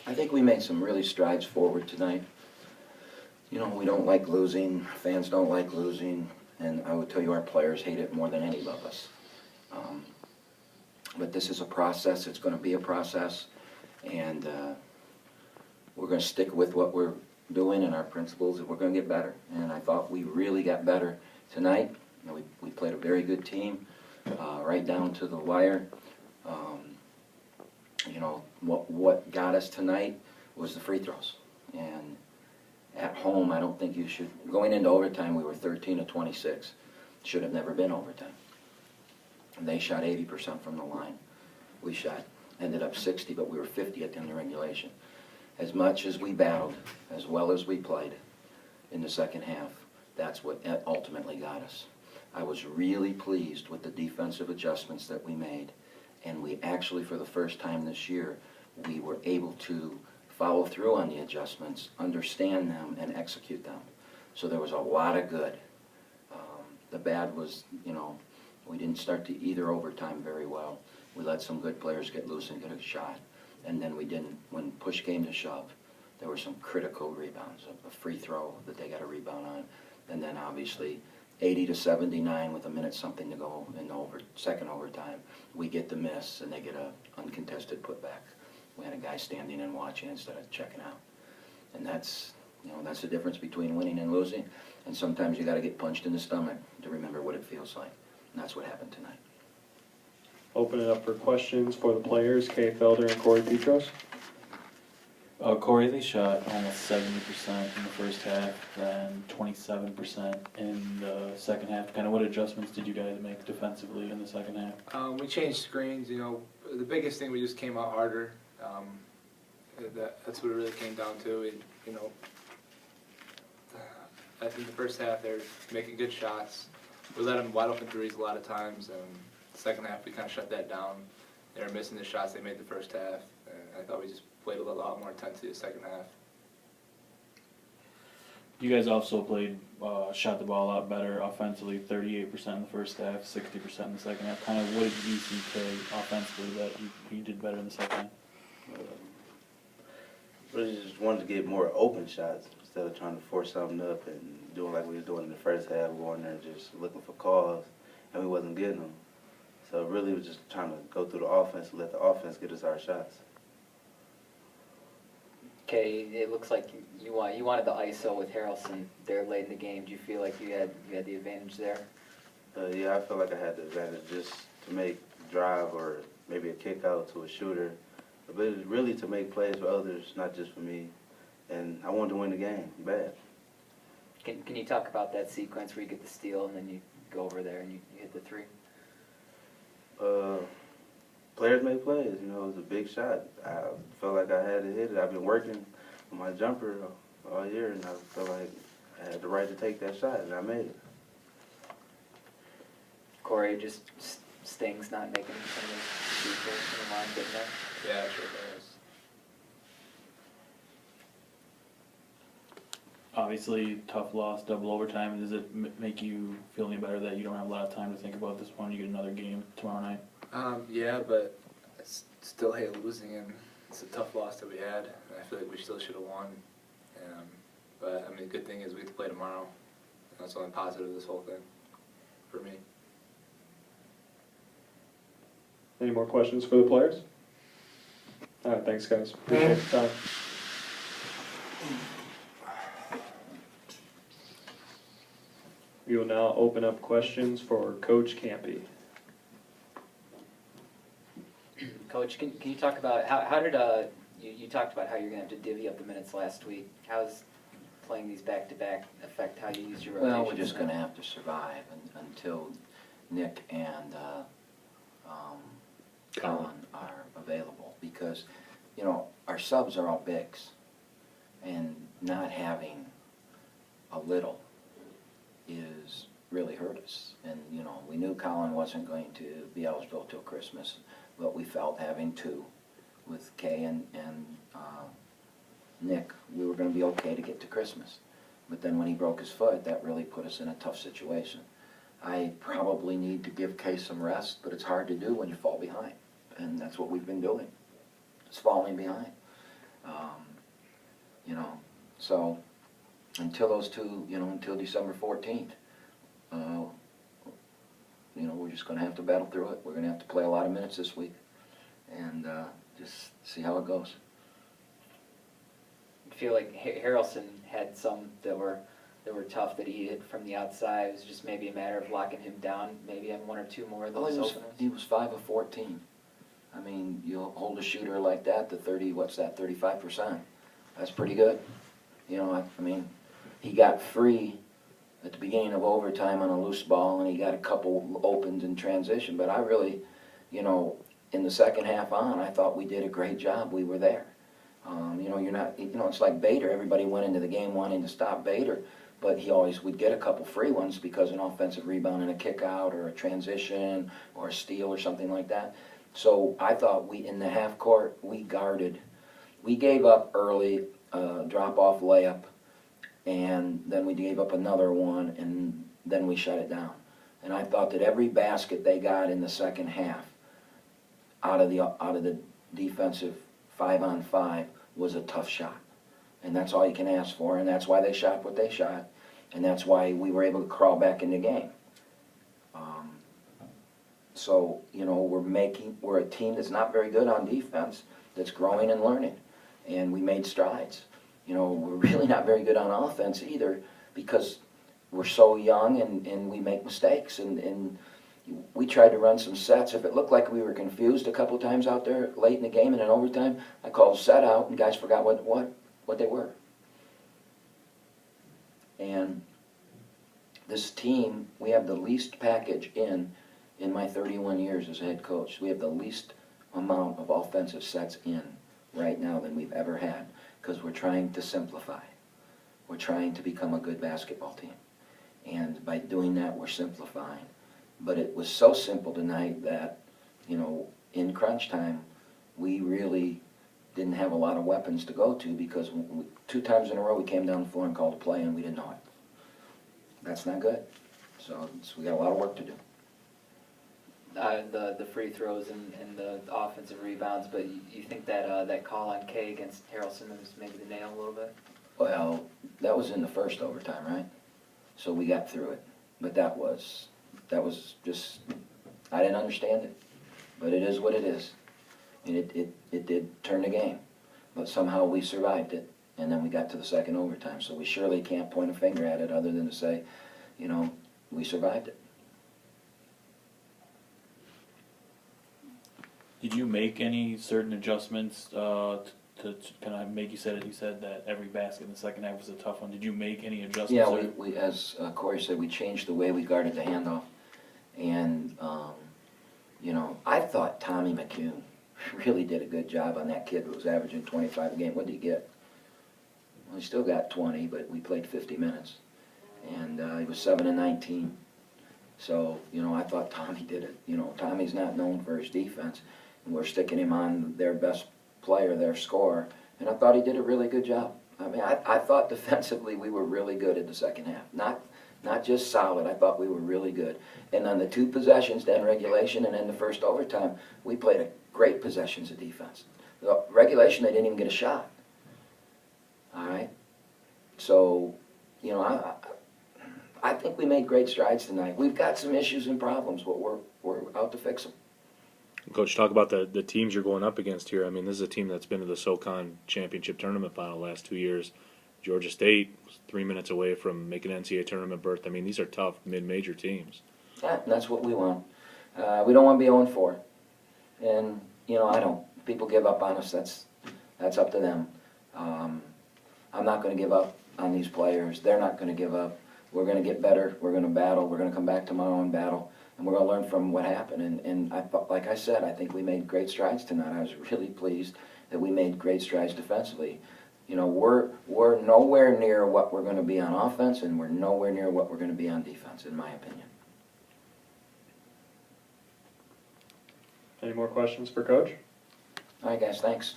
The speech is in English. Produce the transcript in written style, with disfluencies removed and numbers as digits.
I think we made some really strides forward tonight. You know, we don't like losing, fans don't like losing, and I would tell you our players hate it more than any of us. But this is a process, it's going to be a process, and we're going to stick with what we're doing and our principles, and we're going to get better. And I thought we really got better tonight. You know, we played a very good team, right down to the wire. You know, what got us tonight was the free throws. And at home, I don't think you should, going into overtime, we were 13 of 26. Should have never been overtime. And they shot 80% from the line. We ended up 60, but we were 50 at the end of regulation. As much as we battled, as well as we played in the second half, that's what ultimately got us. I was really pleased with the defensive adjustments that we made. And we actually, for the first time this year, we were able to follow through on the adjustments, understand them, and execute them. So there was a lot of good. The bad was, you know, we didn't start to either overtime very well. We let some good players get loose and get a shot. And then we didn't, when push came to shove, there were some critical rebounds, a free throw that they got a rebound on. And then obviously 80 to 79 with a minute something to go in the second overtime. We get the miss and they get a uncontested putback. We had a guy standing and watching instead of checking out. And that's, you know, that's the difference between winning and losing. And sometimes you got to get punched in the stomach to remember what it feels like. And that's what happened tonight. Open it up for questions for the players, Felder and Petros. Corey, they shot almost 70% in the first half, then 27% in the second half. Kind of what adjustments did you guys make defensively in the second half? We changed screens. You know, the biggest thing, we just came out harder. That's what it really came down to. You know, I think the first half they're making good shots. We let them wide open threes a lot of times. The second half we kind of shut that down. They were missing the shots they made the first half. And I thought we just played a lot more intensity the second half. You guys also shot the ball a lot better offensively, 38% in the first half, 60% in the second half. Kind of what did you see play offensively that you did better in the second half? Really just wanted to get more open shots instead of trying to force something up and doing like we was doing in the first half, going there and just looking for calls, and we wasn't getting them. So really was just trying to go through the offense and let the offense get us our shots. Okay, it looks like you wanted the ISO with Harrelson there late in the game. Do you feel like you had the advantage there? Yeah, I feel like I had the advantage just to make drive or maybe a kick out to a shooter, but it was really to make plays for others, not just for me. And I wanted to win the game bad. Can you talk about that sequence where you get the steal and then you go over there and you hit the three? Players make plays, you know, it was a big shot. I felt like I had to hit it. I've been working on my jumper all year, and I felt like I had the right to take that shot, and I made it. Corey, just stings not making some of those free throws in the line getting there? Yeah, sure does. Obviously, tough loss, double overtime. Does it make you feel any better that you don't have a lot of time to think about this one? You get another game tomorrow night. Yeah, but I still hate losing, and it's a tough loss that we had. And I feel like we still should have won. But I mean, the good thing is we get to play tomorrow. And that's the only positive of this whole thing for me. Any more questions for the players? All right, thanks, guys. Appreciate the time. We will now open up questions for Coach Kampe. Coach, can you talk about how did you talked about how you're going to have to divvy up the minutes last week. How's playing these back-to-back affect how you use your rotation? Well, we're just going to have to survive until Nick and Colin are available, because, you know, our subs are all bigs, and not having a little is really hurt us. And, you know, we knew Colin wasn't going to be eligible till Christmas, but we felt having two with Kay and Nick, we were going to be okay to get to Christmas. But then when he broke his foot, that really put us in a tough situation. I probably need to give Kay some rest, but it's hard to do when you fall behind. And that's what we've been doing. It's falling behind. You know, so until those two, you know, until December 14th, you know, we're just going to have to battle through it. We're going to have to play a lot of minutes this week and just see how it goes. I feel like Harrelson had some that were tough that he hit from the outside. It was just maybe a matter of locking him down, maybe having one or two more of Well, those he openers. was 5 of 14. I mean, you'll hold a shooter like that to 30, what's that, 35%. That's pretty good. You know, I mean, he got free at the beginning of overtime on a loose ball, and he got a couple opens in transition. But I really, you know, in the second half on, I thought we did a great job. We were there. You know, you're not, you know, it's like Bader. Everybody went into the game wanting to stop Bader, but he always would get a couple free ones because an offensive rebound and a kick out or a transition or a steal or something like that. So I thought we, in the half court, we guarded. We gave up early, drop-off layup, and then we gave up another one, and then we shut it down. And I thought that every basket they got in the second half out of the defensive 5-on-5 was a tough shot. And that's all you can ask for, and that's why they shot what they shot, and that's why we were able to crawl back in the game. So, you know, we're a team that's not very good on defense, that's growing and learning, and we made strides. You know, we're really not very good on offense either because we're so young and we make mistakes, and we tried to run some sets. If it looked like we were confused a couple times out there late in the game and in overtime, I called a set out, and guys forgot what they were. And this team, we have the least package in my 31 years as a head coach. We have the least amount of offensive sets in right now than we've ever had because we're trying to simplify. We're trying to become a good basketball team. And by doing that, we're simplifying. But it was so simple tonight that, you know, in crunch time, we really didn't have a lot of weapons to go to because 2 times in a row we came down the floor and called a play and we didn't know it. That's not good. So we got a lot of work to do. The free throws and the offensive rebounds, but you think that that call on Kay against Harrelson was maybe the nail a little bit? Well, that was in the first overtime, right? So we got through it. But that was just, I didn't understand it. But it is what it is. And it did turn the game. But somehow we survived it. And then we got to the second overtime. So we surely can't point a finger at it other than to say, you know, we survived it. Did you make any certain adjustments to kind of make you said that every basket in the second half was a tough one? Did you make any adjustments? Yeah, we as Corey said, we changed the way we guarded the handoff, and you know, I thought Tommy McCune really did a good job on that kid who was averaging 25 a game. What did he get? Well, he still got 20, but we played 50 minutes, and he was 7 and 19. So you know, I thought Tommy did it. You know, Tommy's not known for his defense. We're sticking him on their best player, their scorer, and I thought he did a really good job. I mean, I thought defensively we were really good in the second half. Not just solid, I thought we were really good. And on the 2 possessions, then regulation and then the first overtime, we played a great possessions of defense. The regulation, they didn't even get a shot. All right? So, you know, I think we made great strides tonight. We've got some issues and problems, but we're out to fix them. Coach, talk about the teams you're going up against here. I mean, this is a team that's been to the SoCon Championship Tournament final the last 2 years. Georgia State was 3 minutes away from making an NCAA tournament berth. I mean, these are tough mid-major teams. Yeah, that's what we want. We don't want to be 0-4. And, you know, I don't. People give up on us. That's up to them. I'm not going to give up on these players. They're not going to give up. We're going to get better. We're going to battle. We're going to come back tomorrow and battle. And we're going to learn from what happened. And like I said, I think we made great strides tonight. I was really pleased that we made great strides defensively. You know, we're nowhere near what we're going to be on offense, and we're nowhere near what we're going to be on defense, in my opinion. Any more questions for Coach? All right, guys, thanks.